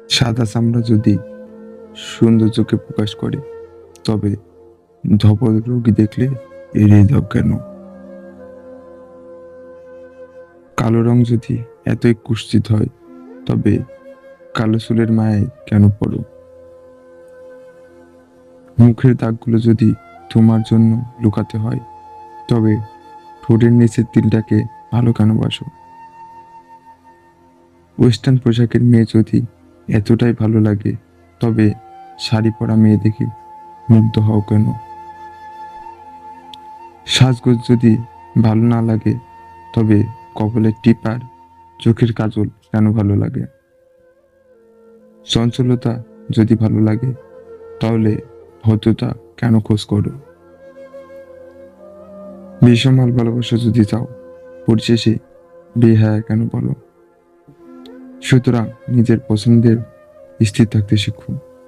সাদা চামড়া যদি সৌন্দর্যকে প্রকাশ করে, তবে ধবল রোগী দেখলে এড়িয়ে যাও কেন? কালো রং যদি এতই কুৎসিত হয়, তবে কালো চুলের মায়ায় কেন পড়ো? মুখের দাগগুলো যদি তোমার জন্য লুকাতে হয়, তবে ঠোঁটের নিচের তিলটাকে ভালো কেন বাসো? ওয়েস্টার্ন পোশাকের মেয়ে যদি এতটাই ভালো লাগে, তবে শাড়ি পরা মেয়ে দেখে মুগ্ধ হও কেন? সাজগোজ যদি ভালো না লাগে, তবে কপালের টিপ আর চোখের কাজল কেন ভালো লাগে? চঞ্চলতা যদি ভালো লাগে, তাহলে ভদ্রতা কেন খোঁজ করো? বেসামাল ভালোবাসা যদি চাও, পরিশেষে বেহায়া কেন বলো? সুতরাং নিজের পছন্দের স্থির থাকতে শিখো।